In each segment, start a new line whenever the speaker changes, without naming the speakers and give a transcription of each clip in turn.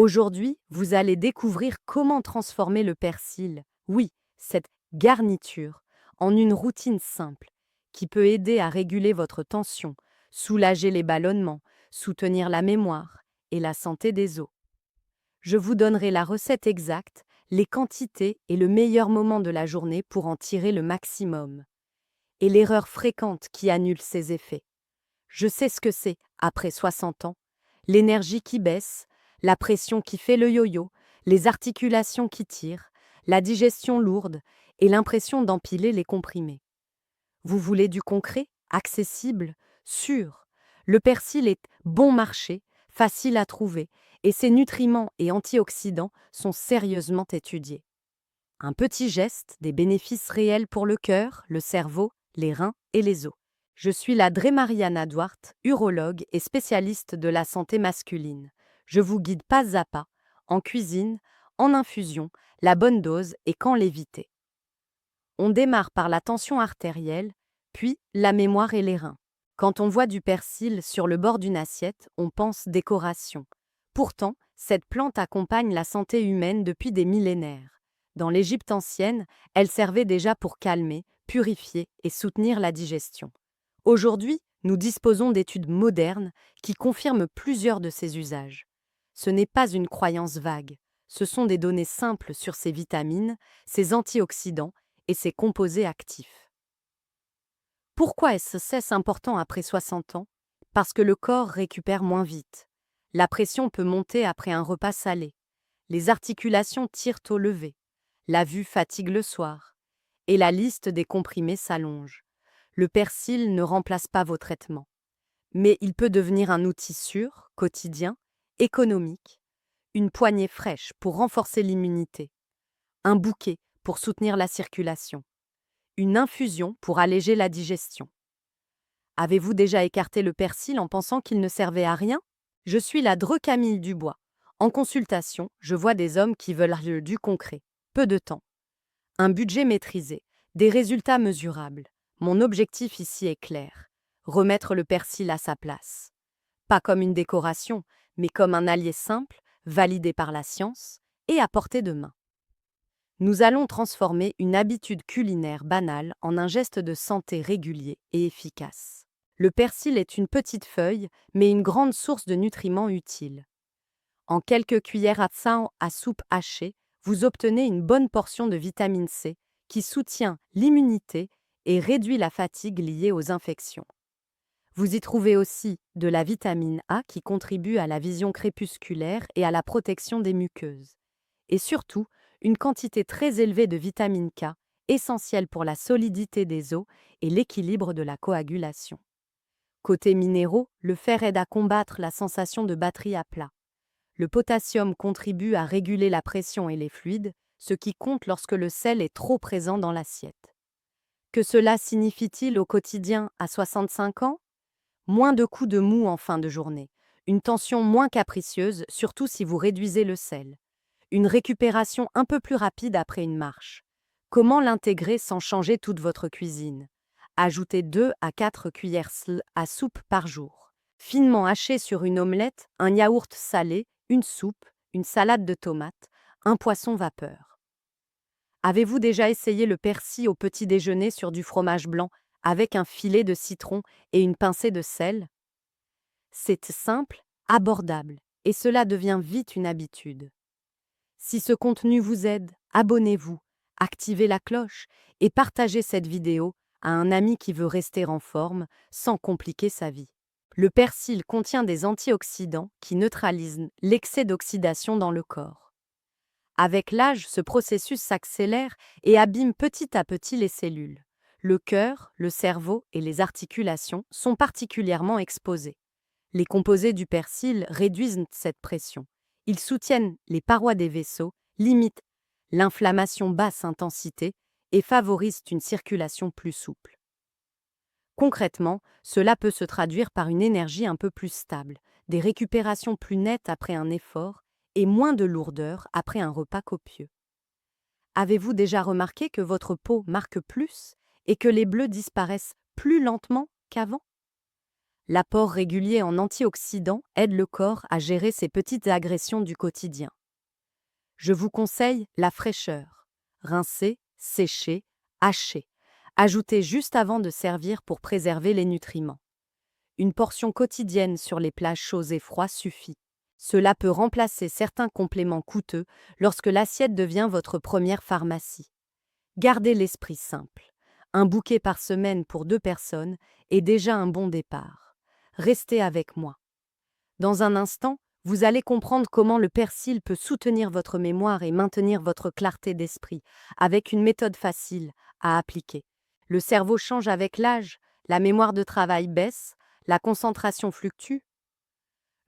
Aujourd'hui, vous allez découvrir comment transformer le persil, oui, cette garniture, en une routine simple qui peut aider à réguler votre tension, soulager les ballonnements, soutenir la mémoire et la santé des os. Je vous donnerai la recette exacte, les quantités et le meilleur moment de la journée pour en tirer le maximum. Et l'erreur fréquente qui annule ses effets. Je sais ce que c'est, après 60 ans. L'énergie qui baisse, la pression qui fait le yo-yo, les articulations qui tirent, la digestion lourde et l'impression d'empiler les comprimés. Vous voulez du concret, accessible, sûr. Le persil est bon marché, facile à trouver, et ses nutriments et antioxydants sont sérieusement étudiés. Un petit geste, des bénéfices réels pour le cœur, le cerveau, les reins et les os. Je suis la Mariana Duarte, urologue et spécialiste de la santé masculine. Je vous guide pas à pas, en cuisine, en infusion, la bonne dose et quand l'éviter. On démarre par la tension artérielle, puis la mémoire et les reins. Quand on voit du persil sur le bord d'une assiette, on pense décoration. Pourtant, cette plante accompagne la santé humaine depuis des millénaires. Dans l'Égypte ancienne, elle servait déjà pour calmer, purifier et soutenir la digestion. Aujourd'hui, nous disposons d'études modernes qui confirment plusieurs de ses usages. Ce n'est pas une croyance vague, ce sont des données simples sur ses vitamines, ses antioxydants et ses composés actifs. Pourquoi est-ce important après 60 ans? Parce que le corps récupère moins vite. La pression peut monter après un repas salé. Les articulations tirent au lever. La vue fatigue le soir. Et la liste des comprimés s'allonge. Le persil ne remplace pas vos traitements. Mais il peut devenir un outil sûr, quotidien, économique, une poignée fraîche pour renforcer l'immunité, un bouquet pour soutenir la circulation, une infusion pour alléger la digestion. Avez-vous déjà écarté le persil en pensant qu'il ne servait à rien? Je suis la Camille Dubois. En consultation, je vois des hommes qui veulent du concret, peu de temps, un budget maîtrisé, des résultats mesurables. Mon objectif ici est clair, remettre le persil à sa place. Pas comme une décoration, mais comme un allié simple, validé par la science et à portée de main. Nous allons transformer une habitude culinaire banale en un geste de santé régulier et efficace. Le persil est une petite feuille, mais une grande source de nutriments utiles. En quelques cuillères à soupe hachée, vous obtenez une bonne portion de vitamine C qui soutient l'immunité et réduit la fatigue liée aux infections. Vous y trouvez aussi de la vitamine A qui contribue à la vision crépusculaire et à la protection des muqueuses. Et surtout, une quantité très élevée de vitamine K, essentielle pour la solidité des os et l'équilibre de la coagulation. Côté minéraux, le fer aide à combattre la sensation de batterie à plat. Le potassium contribue à réguler la pression et les fluides, ce qui compte lorsque le sel est trop présent dans l'assiette. Que cela signifie-t-il au quotidien à 65 ans? Moins de coups de mou en fin de journée, une tension moins capricieuse, surtout si vous réduisez le sel, une récupération un peu plus rapide après une marche. Comment l'intégrer sans changer toute votre cuisine? Ajoutez 2 à 4 cuillères à soupe par jour. Finement haché sur une omelette, un yaourt salé, une soupe, une salade de tomates, un poisson vapeur. Avez-vous déjà essayé le persil au petit déjeuner sur du fromage blanc avec un filet de citron et une pincée de sel? C'est simple, abordable, et cela devient vite une habitude. Si ce contenu vous aide, abonnez-vous, activez la cloche et partagez cette vidéo à un ami qui veut rester en forme sans compliquer sa vie. Le persil contient des antioxydants qui neutralisent l'excès d'oxydation dans le corps. Avec l'âge, ce processus s'accélère et abîme petit à petit les cellules. Le cœur, le cerveau et les articulations sont particulièrement exposés. Les composés du persil réduisent cette pression. Ils soutiennent les parois des vaisseaux, limitent l'inflammation basse intensité et favorisent une circulation plus souple. Concrètement, cela peut se traduire par une énergie un peu plus stable, des récupérations plus nettes après un effort et moins de lourdeur après un repas copieux. Avez-vous déjà remarqué que votre peau marque plus et que les bleus disparaissent plus lentement qu'avant? L'apport régulier en antioxydants aide le corps à gérer ces petites agressions du quotidien. Je vous conseille la fraîcheur. Rincer, sécher, hacher. Ajoutez juste avant de servir pour préserver les nutriments. Une portion quotidienne sur les plats chauds et froids suffit. Cela peut remplacer certains compléments coûteux lorsque l'assiette devient votre première pharmacie. Gardez l'esprit simple. Un bouquet par semaine pour 2 personnes est déjà un bon départ. Restez avec moi. Dans un instant, vous allez comprendre comment le persil peut soutenir votre mémoire et maintenir votre clarté d'esprit, avec une méthode facile à appliquer. Le cerveau change avec l'âge, la mémoire de travail baisse, la concentration fluctue.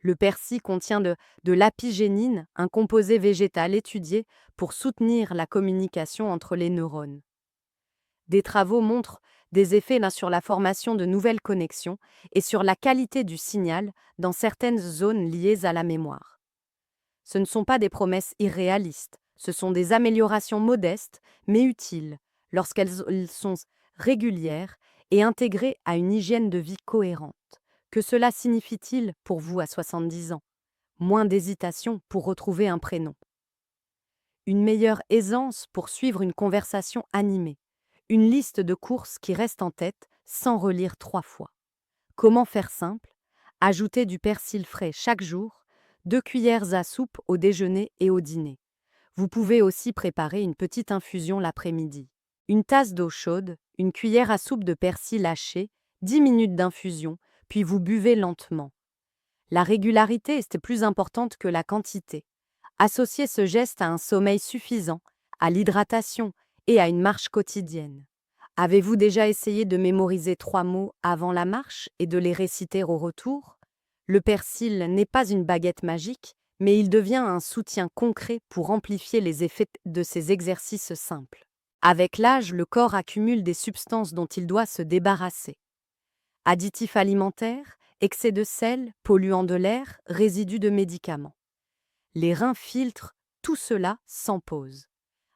Le persil contient de l'apigénine, un composé végétal étudié pour soutenir la communication entre les neurones. Des travaux montrent des effets sur la formation de nouvelles connexions et sur la qualité du signal dans certaines zones liées à la mémoire. Ce ne sont pas des promesses irréalistes, ce sont des améliorations modestes mais utiles lorsqu'elles sont régulières et intégrées à une hygiène de vie cohérente. Que cela signifie-t-il pour vous à 70 ans? Moins d'hésitation pour retrouver un prénom. Une meilleure aisance pour suivre une conversation animée. Une liste de courses qui reste en tête sans relire 3 fois. Comment faire simple? Ajoutez du persil frais chaque jour, 2 cuillères à soupe au déjeuner et au dîner. Vous pouvez aussi préparer une petite infusion l'après-midi. Une tasse d'eau chaude, une cuillère à soupe de persil haché, 10 minutes d'infusion, puis vous buvez lentement. La régularité est plus importante que la quantité. Associez ce geste à un sommeil suffisant, à l'hydratation et à une marche quotidienne. Avez-vous déjà essayé de mémoriser 3 mots avant la marche et de les réciter au retour? Le persil n'est pas une baguette magique, mais il devient un soutien concret pour amplifier les effets de ces exercices simples. Avec l'âge, le corps accumule des substances dont il doit se débarrasser. Additifs alimentaires, excès de sel, polluants de l'air, résidus de médicaments. Les reins filtrent tout cela sans pause.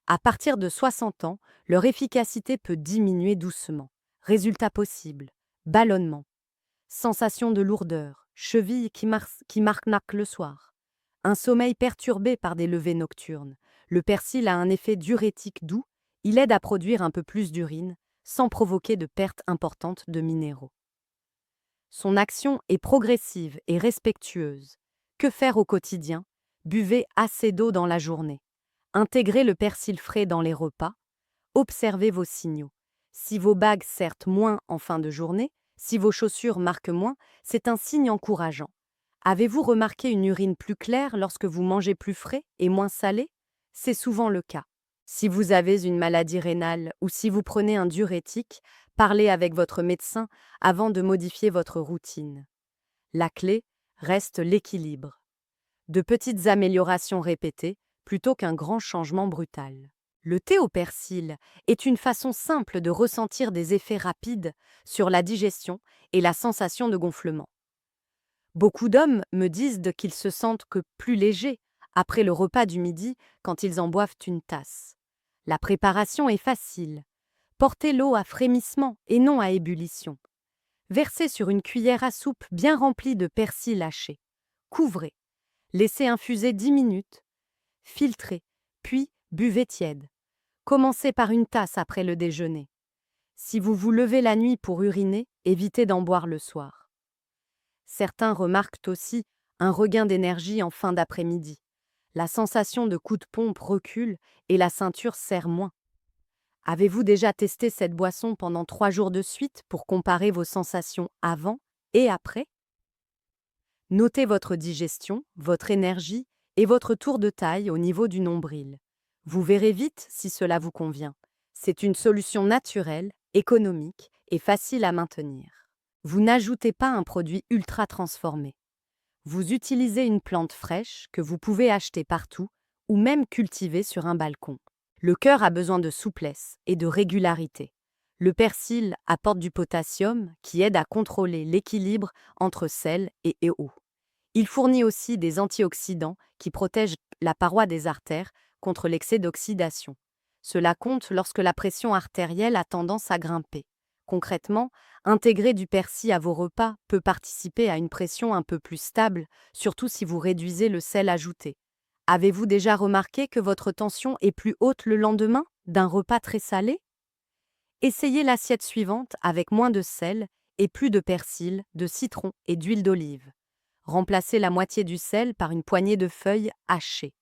À partir de 60 ans, leur efficacité peut diminuer doucement. Résultat possible, ballonnement, sensation de lourdeur, cheville qui marque le soir, un sommeil perturbé par des levées nocturnes. Le persil a un effet diurétique doux, il aide à produire un peu plus d'urine, sans provoquer de perte importante de minéraux. Son action est progressive et respectueuse. Que faire au quotidien? Buvez assez d'eau dans la journée. Intégrez le persil frais dans les repas. Observez vos signaux. Si vos bagues serrent moins en fin de journée, si vos chaussures marquent moins, c'est un signe encourageant. Avez-vous remarqué une urine plus claire lorsque vous mangez plus frais et moins salé? C'est souvent le cas. Si vous avez une maladie rénale ou si vous prenez un diurétique, parlez avec votre médecin avant de modifier votre routine. La clé reste l'équilibre. De petites améliorations répétées plutôt qu'un grand changement brutal. Le thé au persil est une façon simple de ressentir des effets rapides sur la digestion et la sensation de gonflement. Beaucoup d'hommes me disent qu'ils se sentent plus légers après le repas du midi quand ils en boivent une tasse. La préparation est facile. Portez l'eau à frémissement et non à ébullition. Versez sur une cuillère à soupe bien remplie de persil haché. Couvrez. Laissez infuser 10 minutes. Filtrez, puis buvez tiède. Commencez par une tasse après le déjeuner. Si vous vous levez la nuit pour uriner, évitez d'en boire le soir. Certains remarquent aussi un regain d'énergie en fin d'après-midi. La sensation de coup de pompe recule et la ceinture serre moins. Avez-vous déjà testé cette boisson pendant 3 jours de suite pour comparer vos sensations avant et après? Notez votre digestion, votre énergie et votre tour de taille au niveau du nombril. Vous verrez vite si cela vous convient. C'est une solution naturelle, économique et facile à maintenir. Vous n'ajoutez pas un produit ultra transformé. Vous utilisez une plante fraîche que vous pouvez acheter partout ou même cultiver sur un balcon. Le cœur a besoin de souplesse et de régularité. Le persil apporte du potassium qui aide à contrôler l'équilibre entre sel et eau. Il fournit aussi des antioxydants qui protègent la paroi des artères contre l'excès d'oxydation. Cela compte lorsque la pression artérielle a tendance à grimper. Concrètement, intégrer du persil à vos repas peut participer à une pression un peu plus stable, surtout si vous réduisez le sel ajouté. Avez-vous déjà remarqué que votre tension est plus haute le lendemain d'un repas très salé? Essayez l'assiette suivante avec moins de sel et plus de persil, de citron et d'huile d'olive. Remplacez la moitié du sel par une poignée de feuilles hachées.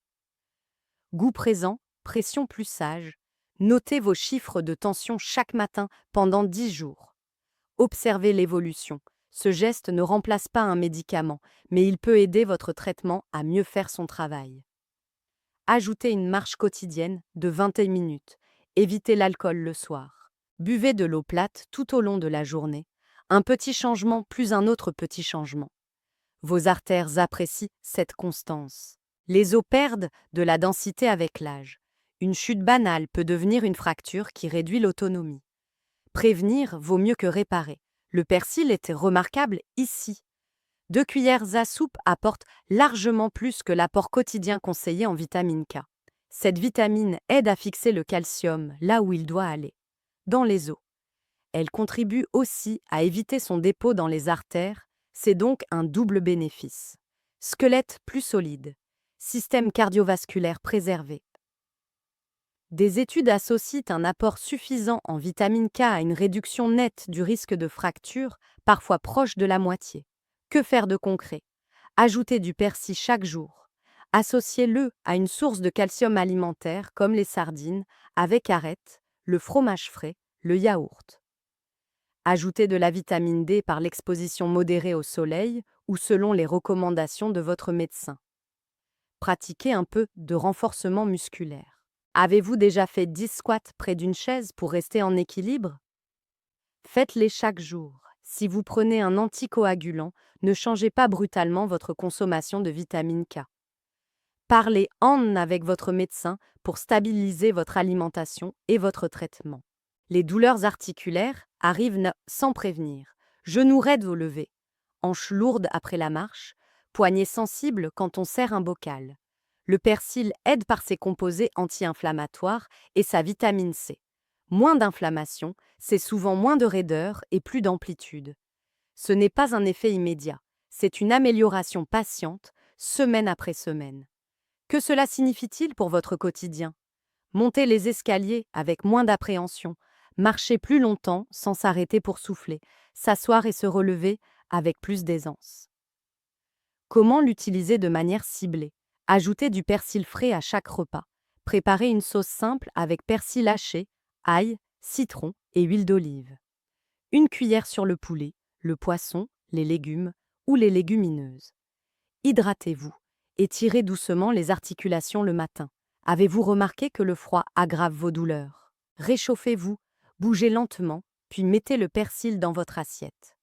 Goût présent, pression plus sage. Notez vos chiffres de tension chaque matin pendant 10 jours. Observez l'évolution. Ce geste ne remplace pas un médicament, mais il peut aider votre traitement à mieux faire son travail. Ajoutez une marche quotidienne de 21 minutes. Évitez l'alcool le soir. Buvez de l'eau plate tout au long de la journée. Un petit changement plus un autre petit changement. Vos artères apprécient cette constance. Les os perdent de la densité avec l'âge. Une chute banale peut devenir une fracture qui réduit l'autonomie. Prévenir vaut mieux que réparer. Le persil est remarquable ici. 2 cuillères à soupe apportent largement plus que l'apport quotidien conseillé en vitamine K. Cette vitamine aide à fixer le calcium là où il doit aller, dans les os. Elle contribue aussi à éviter son dépôt dans les artères, c'est donc un double bénéfice. Squelette plus solide, système cardiovasculaire préservé. Des études associent un apport suffisant en vitamine K à une réduction nette du risque de fracture, parfois proche de la moitié. Que faire de concret? Ajoutez du persil chaque jour. Associez-le à une source de calcium alimentaire comme les sardines, avec arête, le fromage frais, le yaourt. Ajoutez de la vitamine D par l'exposition modérée au soleil ou selon les recommandations de votre médecin. Pratiquez un peu de renforcement musculaire. Avez-vous déjà fait 10 squats près d'une chaise pour rester en équilibre? Faites-les chaque jour. Si vous prenez un anticoagulant, ne changez pas brutalement votre consommation de vitamine K. Parlez avec votre médecin pour stabiliser votre alimentation et votre traitement. Les douleurs articulaires arrivent sans prévenir. Genoux raides au lever, hanches lourdes après la marche, poignets sensibles quand on serre un bocal. Le persil aide par ses composés anti-inflammatoires et sa vitamine C. Moins d'inflammation, c'est souvent moins de raideur et plus d'amplitude. Ce n'est pas un effet immédiat, c'est une amélioration patiente, semaine après semaine. Que cela signifie-t-il pour votre quotidien? Monter les escaliers avec moins d'appréhension, marcher plus longtemps sans s'arrêter pour souffler, s'asseoir et se relever avec plus d'aisance. Comment l'utiliser de manière ciblée? Ajoutez du persil frais à chaque repas. Préparez une sauce simple avec persil haché, ail, citron et huile d'olive. Une cuillère sur le poulet, le poisson, les légumes ou les légumineuses. Hydratez-vous. Étirez doucement les articulations le matin. Avez-vous remarqué que le froid aggrave vos douleurs? Réchauffez-vous, bougez lentement, puis mettez le persil dans votre assiette.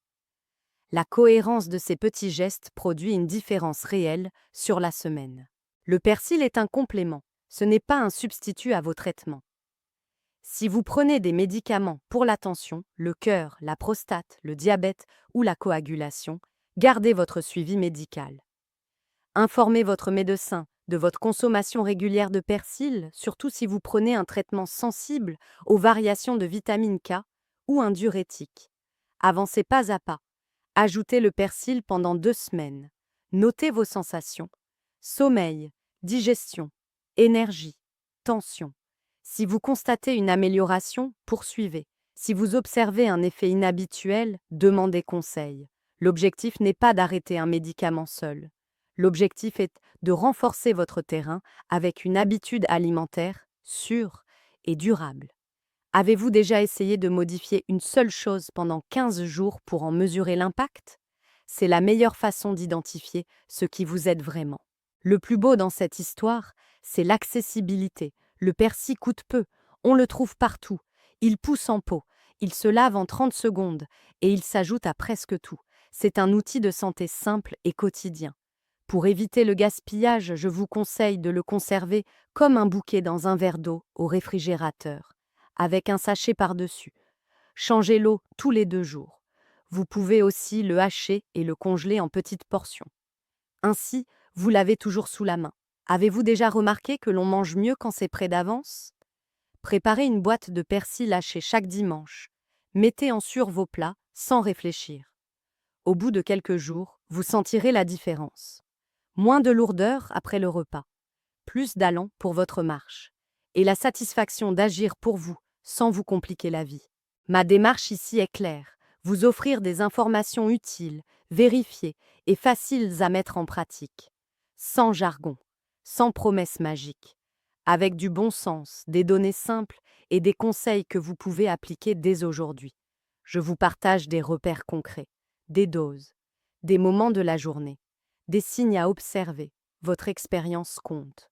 La cohérence de ces petits gestes produit une différence réelle sur la semaine. Le persil est un complément, ce n'est pas un substitut à vos traitements. Si vous prenez des médicaments pour la tension, le cœur, la prostate, le diabète ou la coagulation, gardez votre suivi médical. Informez votre médecin de votre consommation régulière de persil, surtout si vous prenez un traitement sensible aux variations de vitamine K ou un diurétique. Avancez pas à pas. Ajoutez le persil pendant 2 semaines. Notez vos sensations. Sommeil, digestion, énergie, tension. Si vous constatez une amélioration, poursuivez. Si vous observez un effet inhabituel, demandez conseil. L'objectif n'est pas d'arrêter un médicament seul. L'objectif est de renforcer votre terrain avec une habitude alimentaire sûre et durable. Avez-vous déjà essayé de modifier une seule chose pendant 15 jours pour en mesurer l'impact? C'est la meilleure façon d'identifier ce qui vous aide vraiment. Le plus beau dans cette histoire, c'est l'accessibilité. Le persil coûte peu, on le trouve partout. Il pousse en pot, il se lave en 30 secondes et il s'ajoute à presque tout. C'est un outil de santé simple et quotidien. Pour éviter le gaspillage, je vous conseille de le conserver comme un bouquet dans un verre d'eau au réfrigérateur, avec un sachet par-dessus. Changez l'eau tous les 2 jours. Vous pouvez aussi le hacher et le congeler en petites portions. Ainsi, vous l'avez toujours sous la main. Avez-vous déjà remarqué que l'on mange mieux quand c'est prêt d'avance? Préparez une boîte de persil haché chaque dimanche. Mettez en sur vos plats sans réfléchir. Au bout de quelques jours, vous sentirez la différence. Moins de lourdeur après le repas, plus d'allant pour votre marche, et la satisfaction d'agir pour vous sans vous compliquer la vie. Ma démarche ici est claire, vous offrir des informations utiles, vérifiées et faciles à mettre en pratique. Sans jargon, sans promesses magiques, avec du bon sens, des données simples et des conseils que vous pouvez appliquer dès aujourd'hui. Je vous partage des repères concrets, des doses, des moments de la journée, des signes à observer. Votre expérience compte.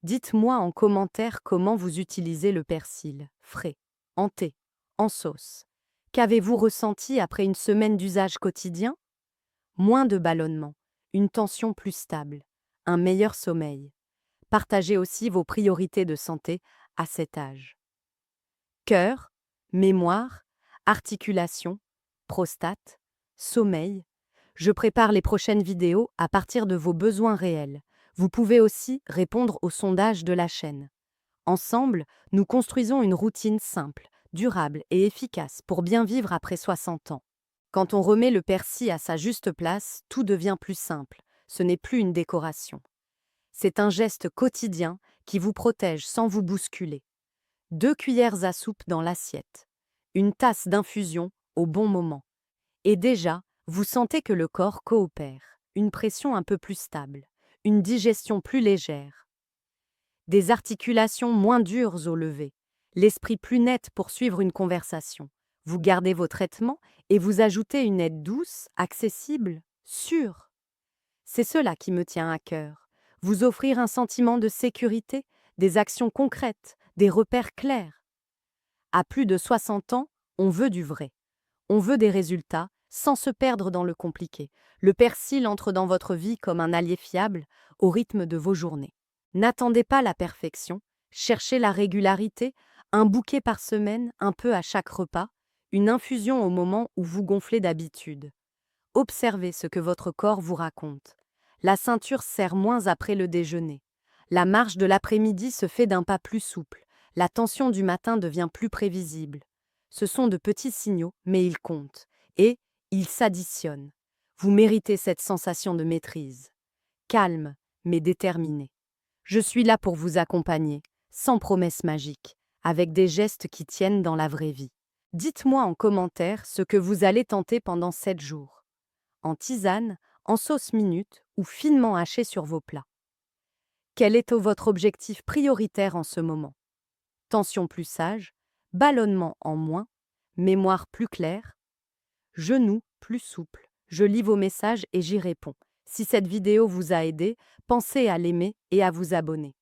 Dites-moi en commentaire comment vous utilisez le persil, frais, en thé, en sauce. Qu'avez-vous ressenti après une semaine d'usage quotidien? Moins de ballonnement, une tension plus stable, un meilleur sommeil. Partagez aussi vos priorités de santé à cet âge. Cœur, mémoire, articulation, prostate, sommeil. Je prépare les prochaines vidéos à partir de vos besoins réels. Vous pouvez aussi répondre au sondage de la chaîne. Ensemble, nous construisons une routine simple, durable et efficace pour bien vivre après 60 ans. Quand on remet le persil à sa juste place, tout devient plus simple. Ce n'est plus une décoration. C'est un geste quotidien qui vous protège sans vous bousculer. 2 cuillères à soupe dans l'assiette. Une tasse d'infusion au bon moment. Et déjà, vous sentez que le corps coopère. Une pression un peu plus stable. Une digestion plus légère. Des articulations moins dures au lever. L'esprit plus net pour suivre une conversation. Vous gardez vos traitements et vous ajoutez une aide douce, accessible, sûre. C'est cela qui me tient à cœur. Vous offrir un sentiment de sécurité, des actions concrètes, des repères clairs. À plus de 60 ans, on veut du vrai. On veut des résultats, sans se perdre dans le compliqué. Le persil entre dans votre vie comme un allié fiable, au rythme de vos journées. N'attendez pas la perfection, cherchez la régularité, un bouquet par semaine, un peu à chaque repas, une infusion au moment où vous gonflez d'habitude. Observez ce que votre corps vous raconte. La ceinture serre moins après le déjeuner. La marche de l'après-midi se fait d'un pas plus souple. La tension du matin devient plus prévisible. Ce sont de petits signaux, mais ils comptent. Et ils s'additionnent. Vous méritez cette sensation de maîtrise. Calme, mais déterminé. Je suis là pour vous accompagner, sans promesses magiques, avec des gestes qui tiennent dans la vraie vie. Dites-moi en commentaire ce que vous allez tenter pendant 7 jours. En tisane, en sauce minute ou finement haché sur vos plats. Quel est votre objectif prioritaire en ce moment? Tension plus sage, ballonnement en moins, mémoire plus claire, genou plus souple. Je lis vos messages et j'y réponds. Si cette vidéo vous a aidé, pensez à l'aimer et à vous abonner.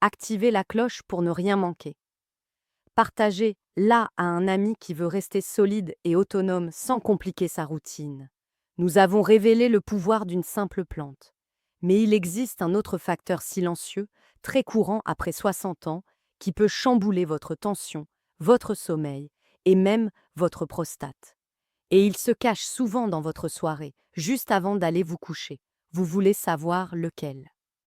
Activez la cloche pour ne rien manquer. Partagez-la à un ami qui veut rester solide et autonome sans compliquer sa routine. Nous avons révélé le pouvoir d'une simple plante. Mais il existe un autre facteur silencieux, très courant après 60 ans, qui peut chambouler votre tension, votre sommeil et même votre prostate. Et il se cache souvent dans votre soirée, juste avant d'aller vous coucher. Vous voulez savoir lequel?